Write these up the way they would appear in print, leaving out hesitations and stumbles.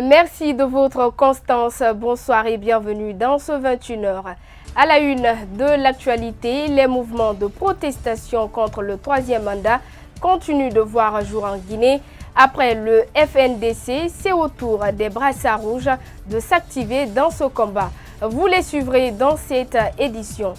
Merci de votre constance. Bonsoir et bienvenue dans ce 21h. À la une de l'actualité, les mouvements de protestation contre le troisième mandat continuent de voir jour en Guinée. Après le FNDC, c'est au tour des brassards rouges de s'activer dans ce combat. Vous les suivrez dans cette édition.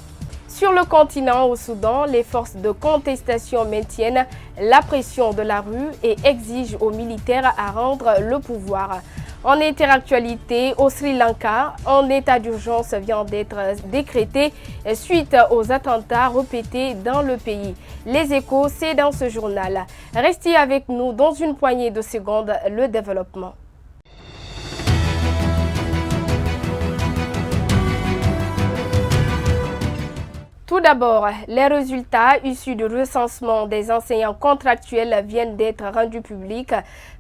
Sur le continent, au Soudan, les forces de contestation maintiennent la pression de la rue et exigent aux militaires à rendre le pouvoir. En interactualité, au Sri Lanka, un état d'urgence vient d'être décrété suite aux attentats répétés dans le pays. Les Échos, c'est dans ce journal. Restez avec nous dans une poignée de secondes, le développement. Tout d'abord, les résultats issus du recensement des enseignants contractuels viennent d'être rendus publics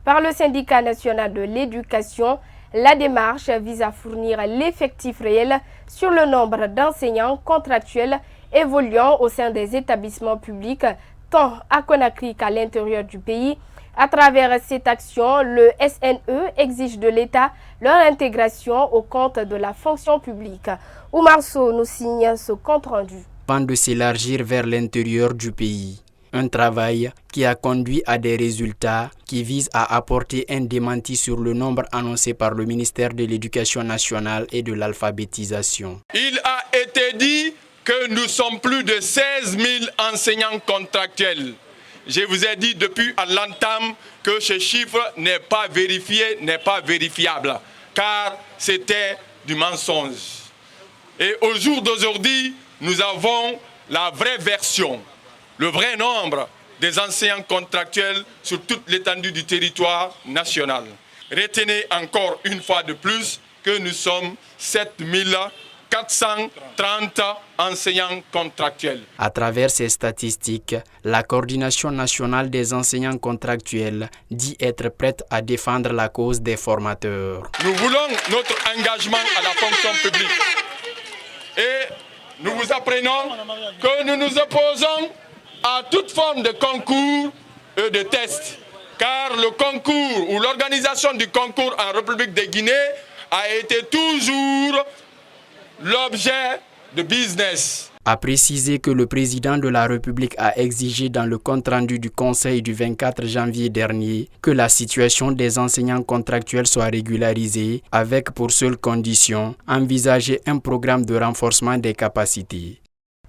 par le syndicat national de l'éducation. La démarche vise à fournir l'effectif réel sur le nombre d'enseignants contractuels évoluant au sein des établissements publics, tant à Conakry qu'à l'intérieur du pays. À travers cette action, le SNE exige de l'État leur intégration au compte de la fonction publique. Oumar Sow nous signe ce compte-rendu. Avant de s'élargir vers l'intérieur du pays. Un travail qui a conduit à des résultats qui visent à apporter un démenti sur le nombre annoncé par le ministère de l'Éducation nationale et de l'alphabétisation. Il a été dit que nous sommes plus de 16 000 enseignants contractuels. Je vous ai dit depuis à l'entame que ce chiffre n'est pas vérifié, n'est pas vérifiable, car c'était du mensonge. Et au jour d'aujourd'hui, nous avons la vraie version, le vrai nombre des enseignants contractuels sur toute l'étendue du territoire national. Retenez encore une fois de plus que nous sommes 7 430 enseignants contractuels. À travers ces statistiques, la Coordination nationale des enseignants contractuels dit être prête à défendre la cause des formateurs. Nous voulons notre engagement à la fonction publique. Et nous vous apprenons que nous nous opposons à toute forme de concours et de tests, car le concours ou l'organisation du concours en République de Guinée a été toujours l'objet de business. A précisé que le président de la République a exigé dans le compte-rendu du Conseil du 24 janvier dernier que la situation des enseignants contractuels soit régularisée avec pour seule condition envisager un programme de renforcement des capacités.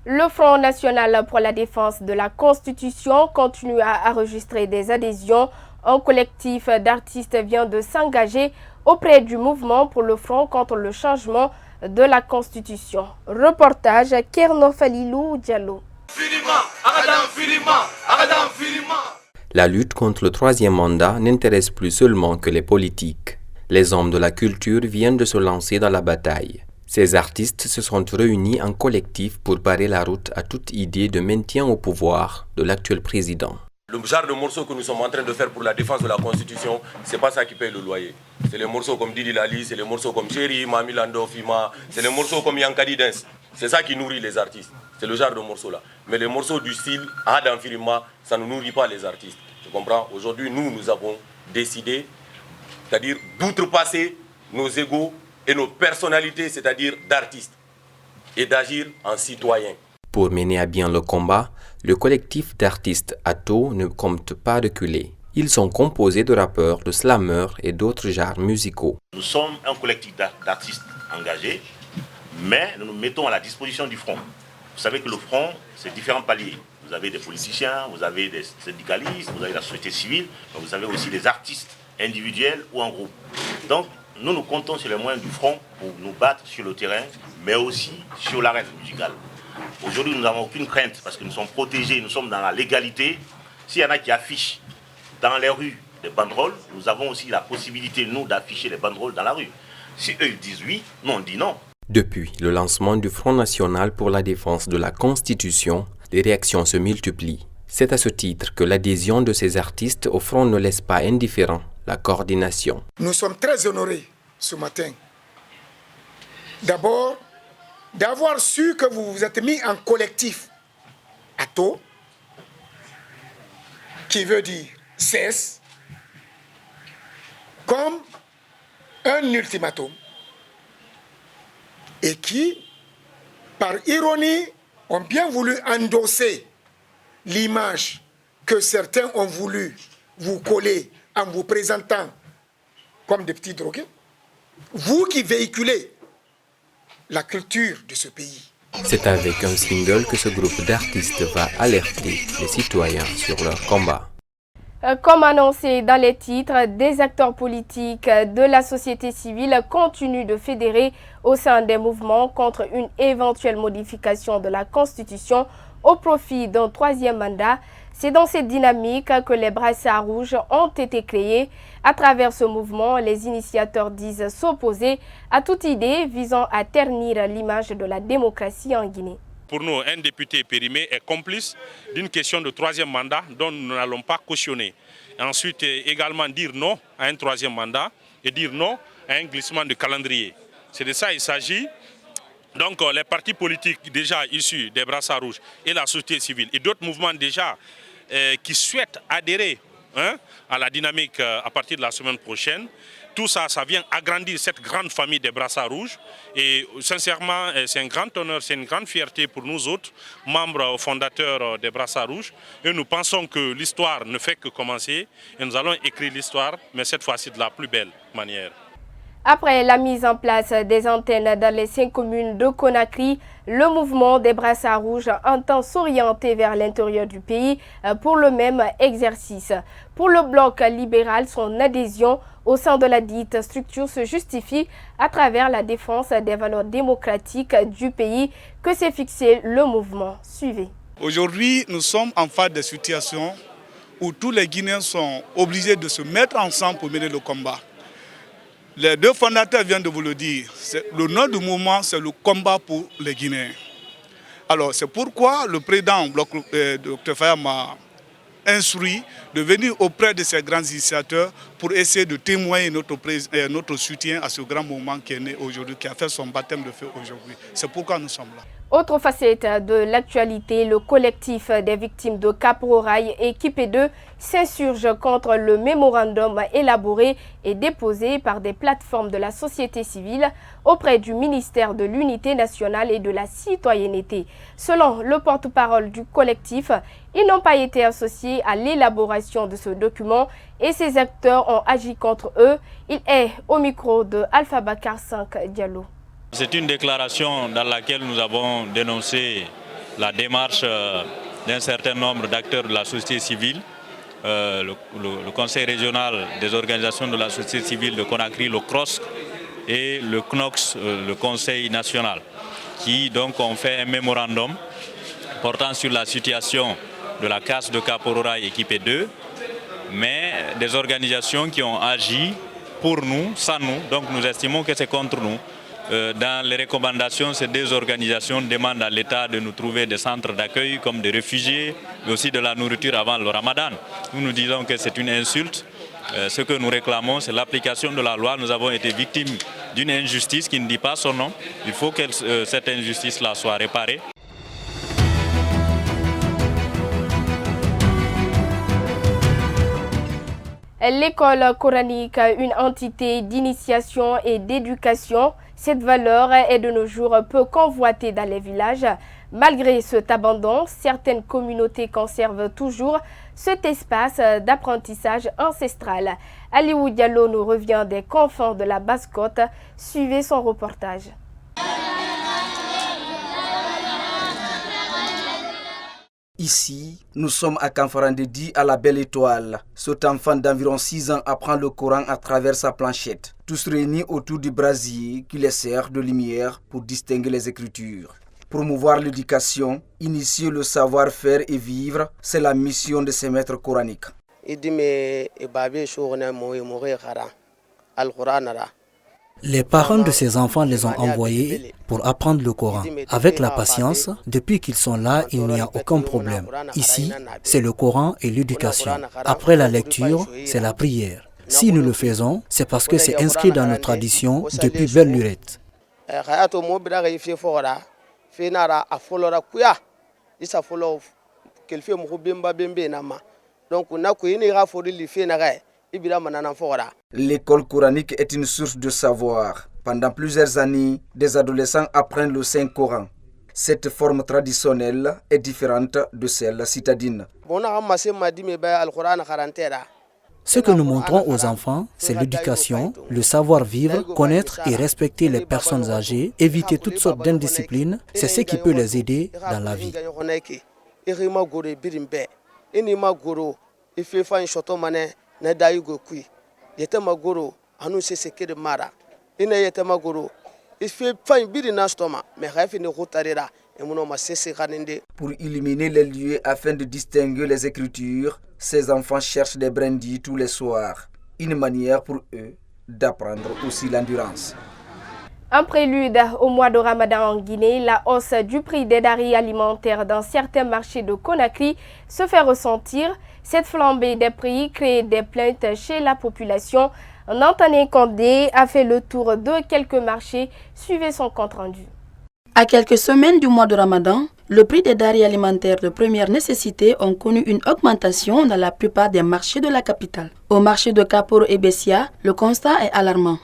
Le Front national pour la défense de la Constitution continue à enregistrer des adhésions. Un collectif d'artistes vient de s'engager auprès du mouvement pour le Front contre le changement de la Constitution. Reportage Kerno Falilou Diallo. La lutte contre le troisième mandat n'intéresse plus seulement que les politiques. Les hommes de la culture viennent de se lancer dans la bataille. Ces artistes se sont réunis en collectif pour barrer la route à toute idée de maintien au pouvoir de l'actuel président. Le genre de morceaux que nous sommes en train de faire pour la défense de la Constitution, c'est pas ça qui paye le loyer. C'est les morceaux comme Didi Lali, c'est les morceaux comme Chéri, Mami Lando, Fima, c'est les morceaux comme Yankadi Dance. C'est ça qui nourrit les artistes. C'est le genre de morceaux-là. Mais les morceaux du style Adam Firima, ça ne nourrit pas les artistes. Tu comprends? Aujourd'hui, nous avons décidé, c'est-à-dire d'outrepasser nos égos et nos personnalités, c'est-à-dire d'artistes, et d'agir en citoyens. Pour mener à bien le combat, le collectif d'artistes Atto ne compte pas reculer. Ils sont composés de rappeurs, de slammeurs et d'autres genres musicaux. Nous sommes un collectif d'artistes engagés, mais nous nous mettons à la disposition du front. Vous savez que le front, c'est différents paliers. Vous avez des politiciens, vous avez des syndicalistes, vous avez la société civile, mais vous avez aussi des artistes individuels ou en groupe. Donc, nous comptons sur les moyens du front pour nous battre sur le terrain, mais aussi sur l'arène musicale. Aujourd'hui, nous n'avons aucune crainte parce que nous sommes protégés, nous sommes dans la légalité. S'il y en a qui affichent dans les rues des banderoles, nous avons aussi la possibilité, nous, d'afficher les banderoles dans la rue. Si eux, ils disent oui, nous, on dit non. Depuis le lancement du Front national pour la défense de la Constitution, les réactions se multiplient. C'est à ce titre que l'adhésion de ces artistes au Front ne laisse pas indifférent la coordination. Nous sommes très honorés ce matin. D'abord, d'avoir su que vous vous êtes mis en collectif Atto, qui veut dire cesse, comme un ultimatum et qui, par ironie, ont bien voulu endosser l'image que certains ont voulu vous coller en vous présentant comme des petits drogués. Vous qui véhiculez la culture de ce pays. C'est avec un single que ce groupe d'artistes va alerter les citoyens sur leur combat. Comme annoncé dans les titres, des acteurs politiques de la société civile continuent de fédérer au sein des mouvements contre une éventuelle modification de la Constitution au profit d'un troisième mandat. C'est dans cette dynamique que les brassards rouges ont été créés. À travers ce mouvement, les initiateurs disent s'opposer à toute idée visant à ternir l'image de la démocratie en Guinée. Pour nous, un député périmé est complice d'une question de troisième mandat dont nous n'allons pas cautionner. Et ensuite, également dire non à un troisième mandat et dire non à un glissement de calendrier. C'est de ça qu'il s'agit. Donc les partis politiques déjà issus des brassards rouges et la société civile et d'autres mouvements déjà qui souhaitent adhérer à la dynamique à partir de la semaine prochaine. Tout ça, ça vient agrandir cette grande famille des brassards rouges. Et sincèrement, c'est un grand honneur, c'est une grande fierté pour nous autres, membres fondateurs des brassards rouges. Et nous pensons que l'histoire ne fait que commencer. Et nous allons écrire l'histoire, mais cette fois-ci de la plus belle manière. Après la mise en place des antennes dans les 5 communes de Conakry, le mouvement des brassards rouges entend s'orienter vers l'intérieur du pays pour le même exercice. Pour le bloc libéral, son adhésion au sein de la dite structure se justifie à travers la défense des valeurs démocratiques du pays que s'est fixé le mouvement. Suivez. Aujourd'hui, nous sommes en face de situations où tous les Guinéens sont obligés de se mettre ensemble pour mener le combat. Les deux fondateurs viennent de vous le dire. Le nom du mouvement, c'est le combat pour les Guinéens. Alors, c'est pourquoi le président Dr Faye m'a instruit de venir auprès de ces grands initiateurs pour essayer de témoigner notre soutien à ce grand mouvement qui est né aujourd'hui, qui a fait son baptême de feu aujourd'hui. C'est pourquoi nous sommes là. Autre facette de l'actualité, le collectif des victimes de Cap-Rorail équipé 2 s'insurge contre le mémorandum élaboré et déposé par des plateformes de la société civile auprès du ministère de l'Unité nationale et de la citoyenneté. Selon le porte-parole du collectif, ils n'ont pas été associés à l'élaboration de ce document et ces acteurs ont agi contre eux. Il est au micro de Alpha Bakar 5 Diallo. C'est une déclaration dans laquelle nous avons dénoncé la démarche d'un certain nombre d'acteurs de la société civile, le Conseil régional des organisations de la société civile de Conakry, le CROSC, et le CNOX, le Conseil national, qui donc ont fait un mémorandum portant sur la situation de la casse de Cap-Rorail équipée 2, mais des organisations qui ont agi pour nous, sans nous, donc nous estimons que c'est contre nous. Dans les recommandations, ces deux organisations demandent à l'État de nous trouver des centres d'accueil comme des réfugiés, mais aussi de la nourriture avant le Ramadan. Nous disons que c'est une insulte. Ce que nous réclamons, c'est l'application de la loi. Nous avons été victimes d'une injustice qui ne dit pas son nom. Il faut que cette injustice-là soit réparée. L'école coranique, une entité d'initiation et d'éducation, cette valeur est de nos jours peu convoitée dans les villages. Malgré cet abandon, certaines communautés conservent toujours cet espace d'apprentissage ancestral. Aliou Diallo nous revient des confins de la Basse-Côte. Suivez son reportage. Ici, nous sommes à Kanfarandedi à la Belle Étoile. Cet enfant d'environ 6 ans apprend le Coran à travers sa planchette. Tous réunis autour du brasier qui les sert de lumière pour distinguer les écritures. Promouvoir l'éducation, initier le savoir-faire et vivre, c'est la mission de ces maîtres coraniques. Les parents de ces enfants les ont envoyés pour apprendre le Coran. Avec la patience, depuis qu'ils sont là, il n'y a aucun problème. Ici, c'est le Coran et l'éducation. Après la lecture, c'est la prière. Si nous le faisons, c'est parce que c'est inscrit dans nos traditions depuis belle lurette. L'école coranique est une source de savoir. Pendant plusieurs années, des adolescents apprennent le Saint-Coran. Cette forme traditionnelle est différente de celle citadine. Ce que nous montrons aux enfants, c'est l'éducation, le savoir-vivre, connaître et respecter les personnes âgées, éviter toutes sortes d'indisciplines. C'est ce qui peut les aider dans la vie. Pour illuminer les lieux afin de distinguer les écritures, ces enfants cherchent des brindilles tous les soirs. Une manière pour eux d'apprendre aussi l'endurance. En prélude au mois de Ramadan en Guinée, la hausse du prix des denrées alimentaires dans certains marchés de Conakry se fait ressentir. Cette flambée des prix crée des plaintes chez la population. Nantané Condé a fait le tour de quelques marchés. Suivez son compte rendu. À quelques semaines du mois de Ramadan, le prix des denrées alimentaires de première nécessité ont connu une augmentation dans la plupart des marchés de la capitale. Au marché de Kaporo et Bessia, le constat est alarmant.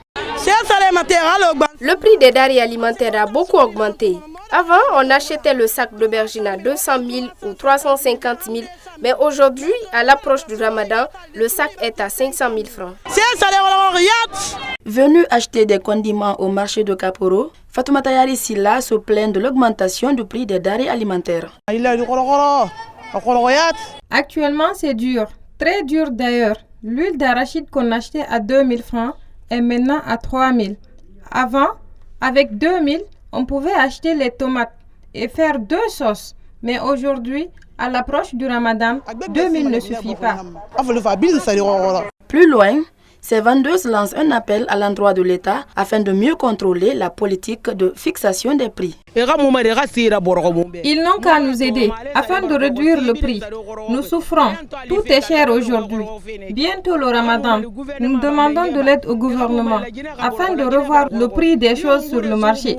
Le prix des denrées alimentaires a beaucoup augmenté. Avant, on achetait le sac d'aubergine à 200 000 ou 350 000. Mais aujourd'hui, à l'approche du Ramadan, le sac est à 500 000 francs. Venu acheter des condiments au marché de Kaporo, Fatoumata Yari Silla se plaint de l'augmentation du prix des denrées alimentaires. Actuellement, c'est dur, très dur d'ailleurs. L'huile d'arachide qu'on achetait à 2000 francs est maintenant à 3000. Avant, avec 2000, on pouvait acheter les tomates et faire 2 sauces. Mais aujourd'hui, à l'approche du Ramadan, 2000 ne suffit pas. Plus loin, ces vendeuses lancent un appel à l'endroit de l'État afin de mieux contrôler la politique de fixation des prix. Ils n'ont qu'à nous aider afin de réduire le prix. Nous souffrons. Tout est cher aujourd'hui. Bientôt le Ramadan. Nous demandons de l'aide au gouvernement afin de revoir le prix des choses sur le marché.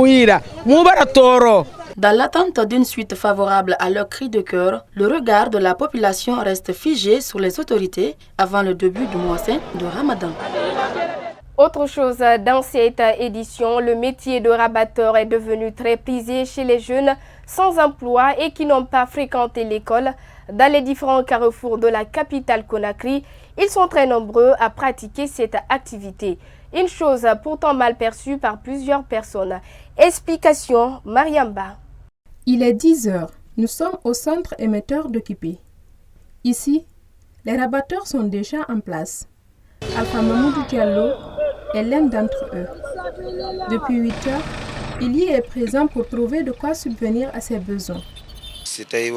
Dans l'attente d'une suite favorable à leur cri de cœur, le regard de la population reste figé sur les autorités avant le début du mois saint de Ramadan. Autre chose, dans cette édition, le métier de rabatteur est devenu très prisé chez les jeunes sans emploi et qui n'ont pas fréquenté l'école. Dans les différents carrefours de la capitale Conakry, ils sont très nombreux à pratiquer cette activité. Une chose pourtant mal perçue par plusieurs personnes. Explication, Mariamba. Il est 10 heures. Nous sommes au centre émetteur de Kipé. Ici, les rabatteurs sont déjà en place. Alpha Mamoudou Diallo est l'un d'entre eux. Depuis 8 heures, il y est présent pour trouver de quoi subvenir à ses besoins. Si tu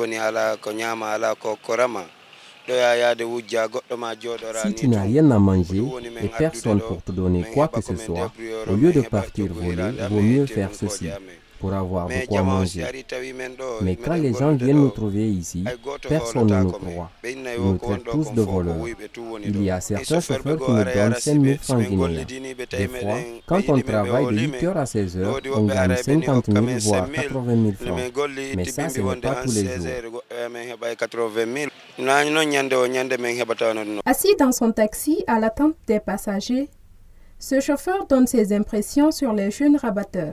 n'as rien à manger et personne pour te donner quoi que ce soit, au lieu de partir voler, vaut mieux faire ceci pour avoir de quoi manger. Mais quand les gens viennent nous trouver ici, personne ne nous croit. Ils nous traitent tous de voleurs. Il y a certains chauffeurs qui nous donnent 5 000 francs guinéens. Des fois, quand on travaille de 8 heures à 16 heures, on gagne 50 000 voire 80 000 francs. Mais ça, ce n'est pas tous les jours. Assis dans son taxi à l'attente des passagers, ce chauffeur donne ses impressions sur les jeunes rabatteurs.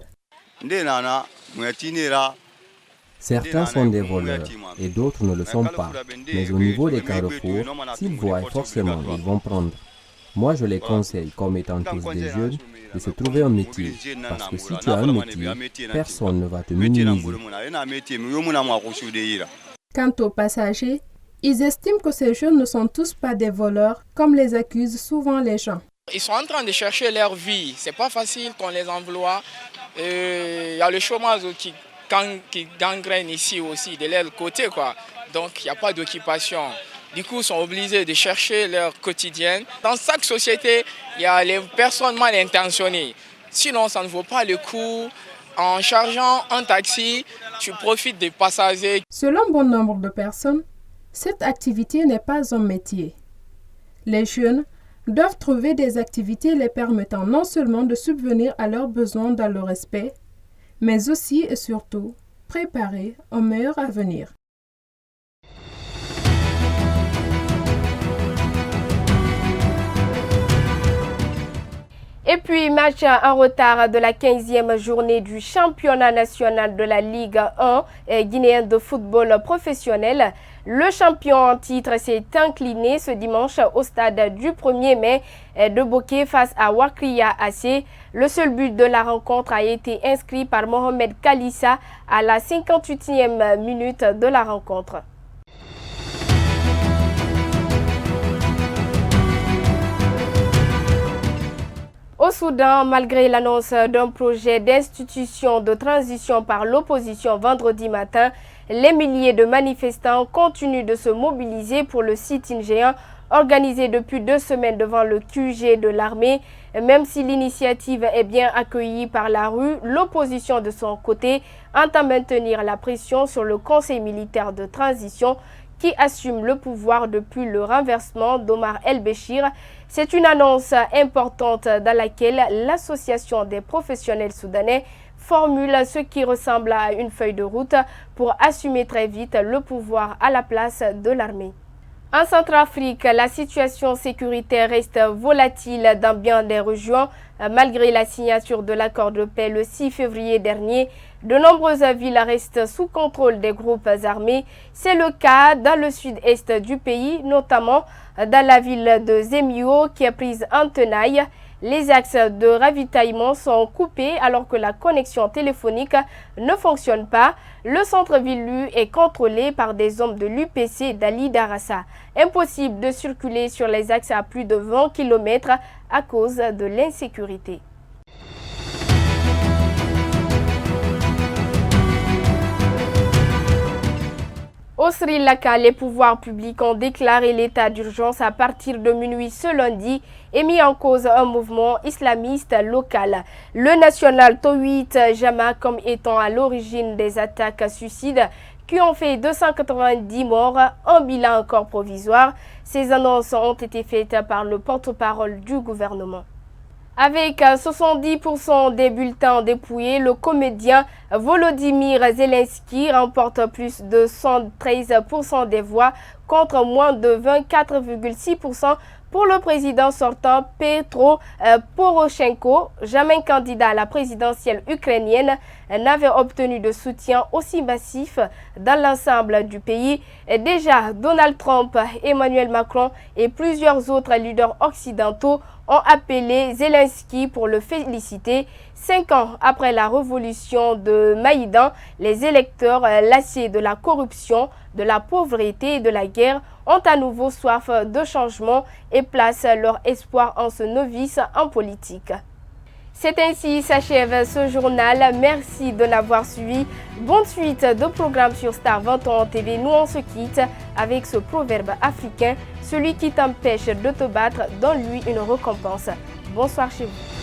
Certains sont des voleurs et d'autres ne le sont pas. Mais au niveau des carrefours, s'ils voient forcément, ils vont prendre. Moi, je les conseille, comme étant tous des jeunes, de se trouver un métier. Parce que si tu as un métier, personne ne va te minimiser. Quant aux passagers, ils estiment que ces jeunes ne sont tous pas des voleurs, comme les accusent souvent les gens. Ils sont en train de chercher leur vie. C'est pas facile qu'on les emploie. Il y a le chômage qui gangrène ici aussi, de leur côté, quoi. Donc, il n'y a pas d'occupation. Du coup, ils sont obligés de chercher leur quotidien. Dans chaque société, il y a les personnes mal intentionnées. Sinon, ça ne vaut pas le coup. En chargeant un taxi, tu profites des passagers. Selon bon nombre de personnes, cette activité n'est pas un métier. Les jeunes doivent trouver des activités les permettant non seulement de subvenir à leurs besoins dans le respect, mais aussi et surtout préparer un meilleur avenir. Et puis, match en retard de la 15e journée du championnat national de la Ligue 1 guinéenne de football professionnel. Le champion en titre s'est incliné ce dimanche au stade du 1er mai de Boké face à Wakria AC. Le seul but de la rencontre a été inscrit par Mohamed Kalissa à la 58e minute de la rencontre. Au Soudan, malgré l'annonce d'un projet d'institution de transition par l'opposition vendredi matin, les milliers de manifestants continuent de se mobiliser pour le sit-in géant organisé depuis 2 semaines devant le QG de l'armée. Même si l'initiative est bien accueillie par la rue, l'opposition de son côté entend maintenir la pression sur le Conseil militaire de transition qui assume le pouvoir depuis le renversement d'Omar El-Béchir. C'est une annonce importante dans laquelle l'association des professionnels soudanais formule ce qui ressemble à une feuille de route pour assumer très vite le pouvoir à la place de l'armée. En Centrafrique, la situation sécuritaire reste volatile dans bien des régions. Malgré la signature de l'accord de paix le 6 février dernier, de nombreuses villes restent sous contrôle des groupes armés. C'est le cas dans le sud-est du pays, notamment dans la ville de Zemio qui est prise en tenaille. Les axes de ravitaillement sont coupés alors que la connexion téléphonique ne fonctionne pas. Le centre-ville est contrôlé par des hommes de l'UPC d'Ali Darassa. Impossible de circuler sur les axes à plus de 20 km à cause de l'insécurité. Au Sri Lanka, les pouvoirs publics ont déclaré l'état d'urgence à partir de minuit ce lundi et mis en cause un mouvement islamiste local. Le national Tawhid Jama comme étant à l'origine des attaques suicides qui ont fait 290 morts, un bilan encore provisoire. Ces annonces ont été faites par le porte-parole du gouvernement. Avec 70% des bulletins dépouillés, le comédien Volodymyr Zelensky remporte plus de 113% des voix contre moins de 24,6% pour le président sortant Petro Poroshenko. Jamais candidat à la présidentielle ukrainienne n'avait obtenu de soutien aussi massif dans l'ensemble du pays. Déjà, Donald Trump, Emmanuel Macron et plusieurs autres leaders occidentaux ont appelé Zelensky pour le féliciter. 5 ans après la révolution de Maïdan, les électeurs lassés de la corruption, de la pauvreté et de la guerre ont à nouveau soif de changement et placent leur espoir en ce novice en politique. C'est ainsi s'achève ce journal. Merci de l'avoir suivi. Bonne suite de programmes sur Star 21 TV. Nous on se quitte avec ce proverbe africain: celui qui t'empêche de te battre, donne-lui une récompense. Bonsoir chez vous.